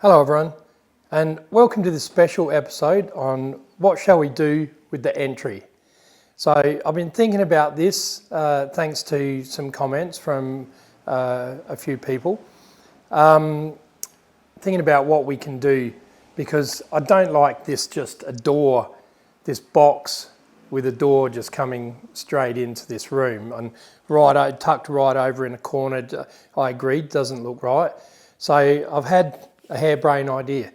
Hello everyone, and welcome to this special episode on what shall we do with the entry. So I've been thinking about this thanks to some comments from a few people, thinking about what we can do, because I don't like this just a door, this box with a door just coming straight into this room and tucked right over in a corner. I agree, doesn't look right. So I've had a harebrained idea.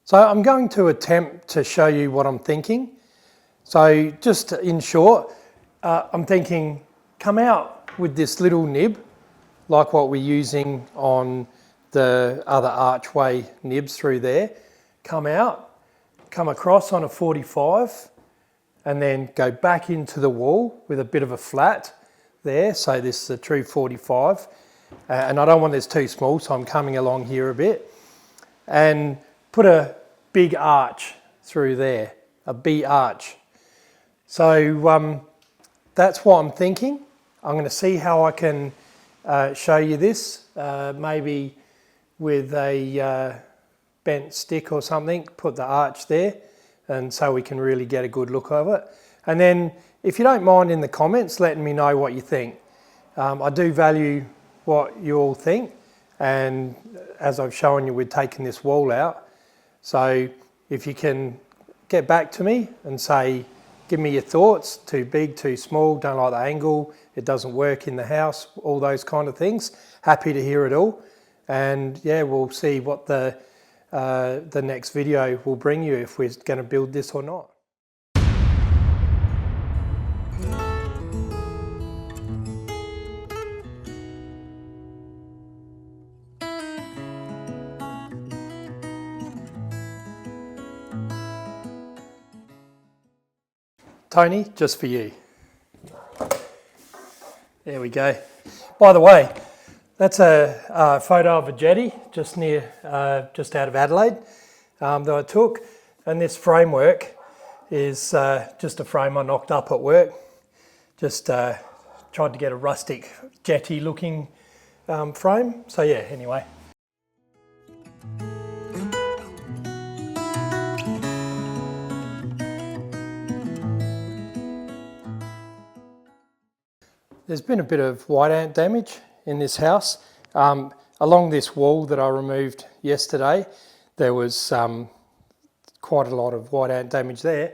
So I'm going to attempt to show you what I'm thinking. So just in short, I'm thinking come out with this little nib, like what we're using on the other archway nibs through there. Come out, come across on a 45, and then go back into the wall with a bit of a flat there. So this is a true 45. And I don't want this too small, so I'm coming along here a bit. And put a big arch through there, a B arch. So that's what I'm thinking. I'm going to see how I can show you this, maybe with a bent stick or something, put the arch there, and so we can really get a good look of it. And then if you don't mind in the comments letting me know what you think. I do value what you all think, and as I've shown you, we're taking this wall out. So if you can get back to me and say, give me your thoughts, too big, too small, don't like the angle, it doesn't work in the house, all those kind of things. Happy to hear it all. And yeah, we'll see what the next video will bring you, if we're going to build this or not. Tony, just for you. There we go. By the way, that's a photo of a jetty just out of Adelaide that I took. And this framework is just a frame I knocked up at work. Just tried to get a rustic jetty looking frame. So yeah, anyway. There's been a bit of white ant damage in this house. Along this wall that I removed yesterday, there was quite a lot of white ant damage there.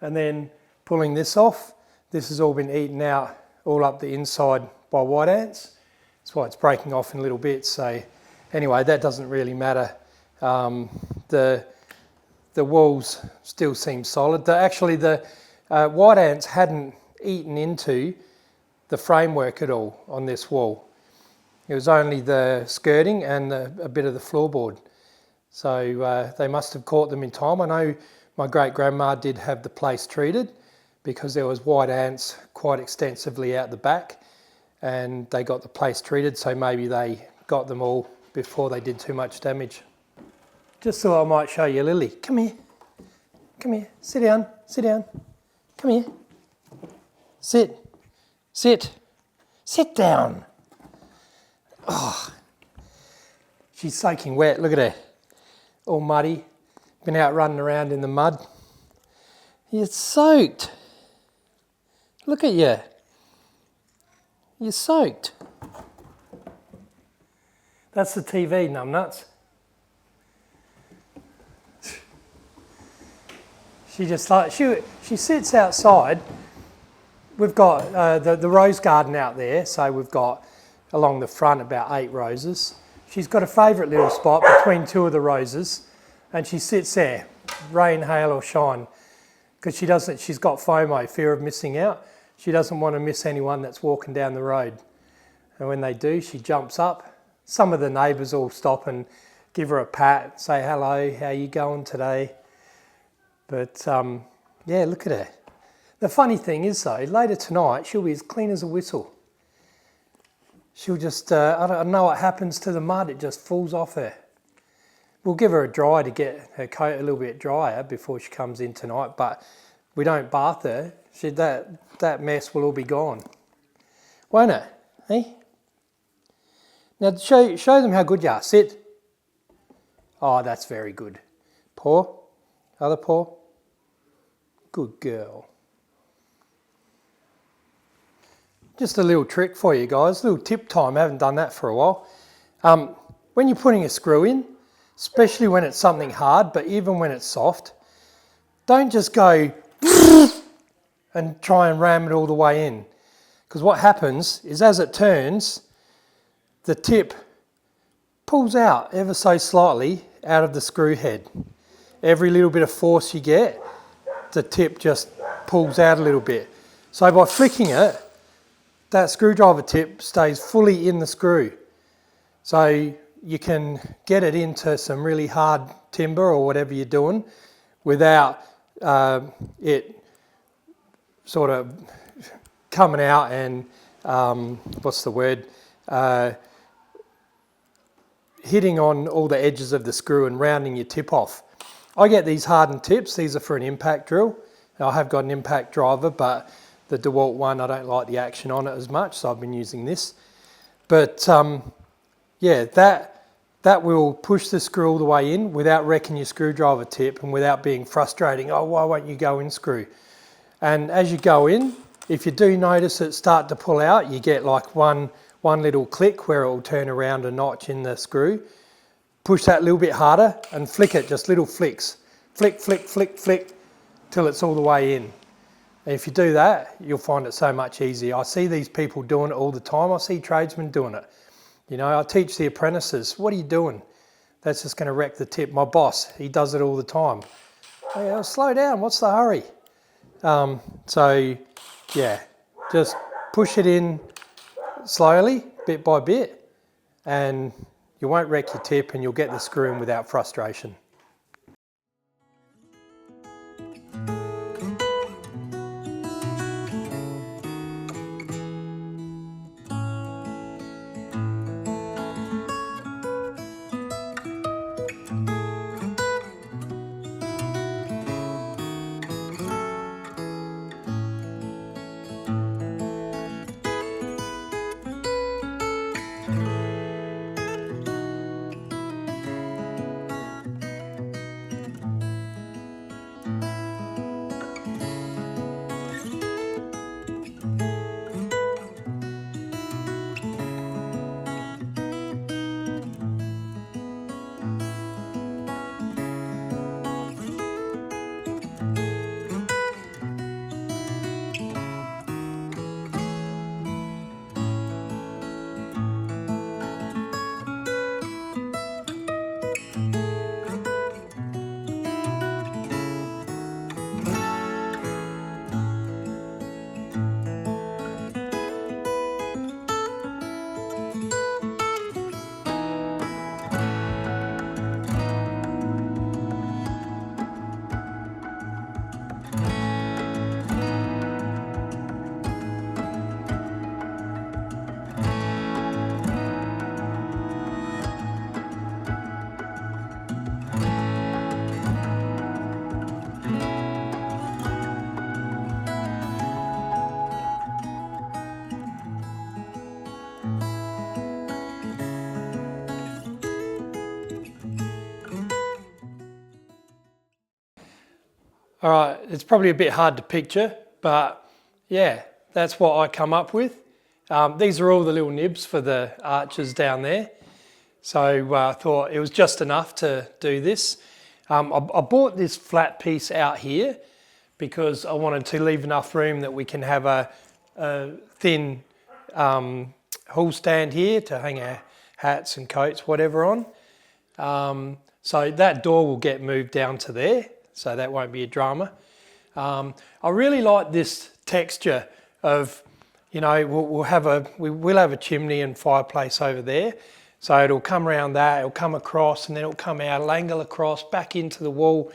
And then pulling this off, this has all been eaten out all up the inside by white ants. That's why it's breaking off in little bits. So anyway, that doesn't really matter. The walls still seem solid. Actually, the white ants hadn't eaten into the framework at all on this wall. It was only the skirting and a bit of the floorboard. So they must have caught them in time. I know my great-grandma did have the place treated because there was white ants quite extensively out the back, and they got the place treated, so maybe they got them all before they did too much damage. Just thought I might show you Lily. Come here. Come here. Sit down. Sit down. Come here. Sit. Sit. Sit down. Oh, she's soaking wet. Look at her. All muddy. Been out running around in the mud. You're soaked. Look at you. You're soaked. That's the TV, numbnuts. She sits outside. We've got the rose garden out there, so we've got along the front about 8 roses. She's got a favourite little spot between 2 of the roses, and she sits there, rain, hail or shine, because she's got FOMO, fear of missing out. She doesn't want to miss anyone that's walking down the road. And when they do, she jumps up. Some of the neighbours all stop and give her a pat, say hello, how you going today? But yeah, look at her. The funny thing is though, later tonight, she'll be as clean as a whistle. She'll just, I don't know what happens to the mud, it just falls off her. We'll give her a dry to get her coat a little bit drier before she comes in tonight, but we don't bath her, that mess will all be gone. Won't it? Hey? Now show them how good you are. Sit. Oh, that's very good. Paw, other paw. Good girl. Just a little trick for you guys, little tip time, I haven't done that for a while. When you're putting a screw in, especially when it's something hard, but even when it's soft, don't just go and try and ram it all the way in. Because what happens is as it turns, the tip pulls out ever so slightly out of the screw head. Every little bit of force you get, the tip just pulls out a little bit. So by flicking it, that screwdriver tip stays fully in the screw. So you can get it into some really hard timber or whatever you're doing without it sort of coming out and, what's the word, hitting on all the edges of the screw and rounding your tip off. I get these hardened tips, these are for an impact drill. I have got an impact driver, but the DeWalt one, I don't like the action on it as much, so I've been using this. But yeah, that will push the screw all the way in without wrecking your screwdriver tip and without being frustrating. Oh, why won't you go in screw? And as you go in, if you do notice it start to pull out, you get like one little click where it will turn around a notch in the screw. Push that a little bit harder and flick it, just little flicks. Flick, flick, flick, flick, till it's all the way in. And if you do that, you'll find it so much easier. I see these people doing it all the time. I see tradesmen doing it. You know, I teach the apprentices, what are you doing? That's just going to wreck the tip. My boss, he does it all the time. Oh, slow down, what's the hurry? So, yeah, just push it in slowly, bit by bit, and you won't wreck your tip and you'll get the screw in without frustration. All right, it's probably a bit hard to picture, but yeah, that's what I come up with. These are all the little nibs for the arches down there. So I thought it was just enough to do this. I bought this flat piece out here because I wanted to leave enough room that we can have a thin hall stand here to hang our hats and coats, whatever on. So that door will get moved down to there. So that won't be a drama. I really like this texture of, you know, we'll have a chimney and fireplace over there. So it'll come around that, it'll come across, and then it'll come out, it'll angle across, back into the wall.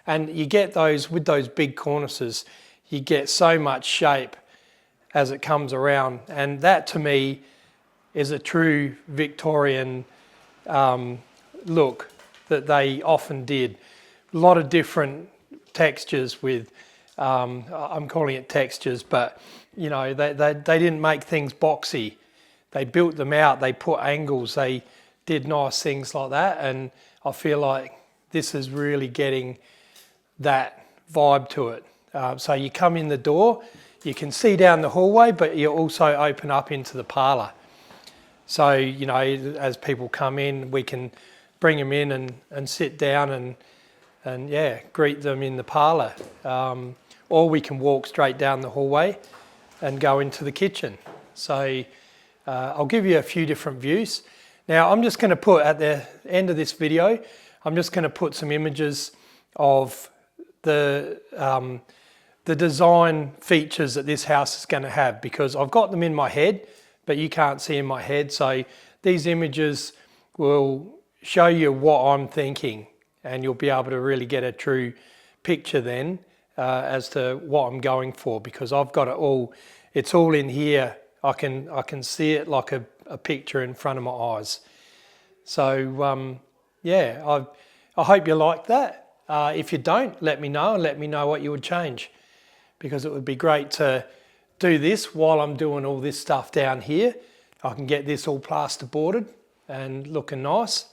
And you get those, with those big cornices, you get so much shape as it comes around. And that to me is a true Victorian look that they often did. A lot of different textures with, I'm calling it textures, but you know, they didn't make things boxy. They built them out, they put angles, they did nice things like that. And I feel like this is really getting that vibe to it. So you come in the door, you can see down the hallway, but you also open up into the parlour. So, you know, as people come in, we can bring them in and sit down and yeah, greet them in the parlour. Or we can walk straight down the hallway and go into the kitchen. So I'll give you a few different views. Now I'm just going to put at the end of this video, I'm just going to put some images of the design features that this house is going to have, because I've got them in my head, but you can't see in my head. So these images will show you what I'm thinking, and you'll be able to really get a true picture then as to what I'm going for, because I've got it all, it's all in here. I can see it like a picture in front of my eyes. So yeah, I hope you like that. If you don't, let me know, and let me know what you would change, because it would be great to do this while I'm doing all this stuff down here. I can get this all plasterboarded and looking nice,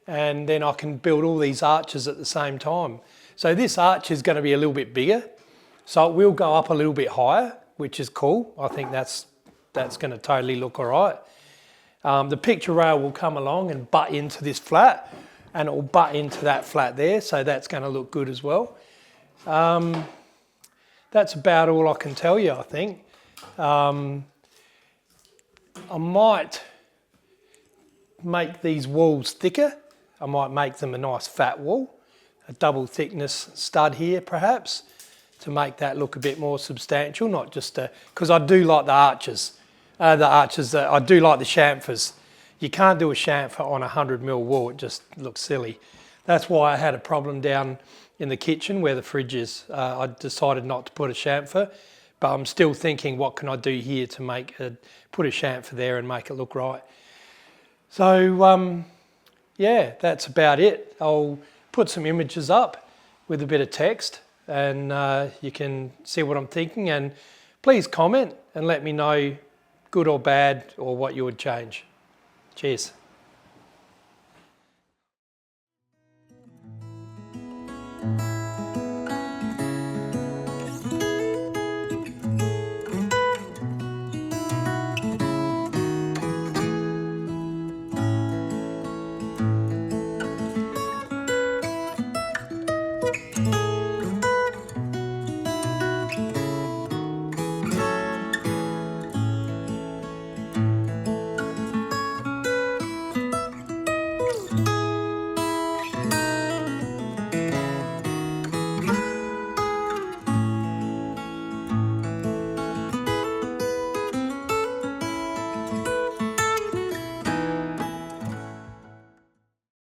and then I can build all these arches at the same time. So this arch is going to be a little bit bigger, so it will go up a little bit higher, which is cool. I think that's going to totally look all right. The picture rail will come along and butt into this flat, and it will butt into that flat there, so that's going to look good as well. That's about all I can tell you, I think. I might make these walls thicker. I might make them a nice fat wall, a double thickness stud here perhaps, to make that look a bit more substantial, not just because I do like the arches. I do like the chamfers. You can't do a chamfer on a 100mm wall, it just looks silly. That's why I had a problem down in the kitchen where the fridge is. I decided not to put a chamfer, but I'm still thinking, what can I do here to put a chamfer there and make it look right. So yeah, that's about it. I'll put some images up with a bit of text, and you can see what I'm thinking, and please comment and let me know good or bad, or what you would change. Cheers.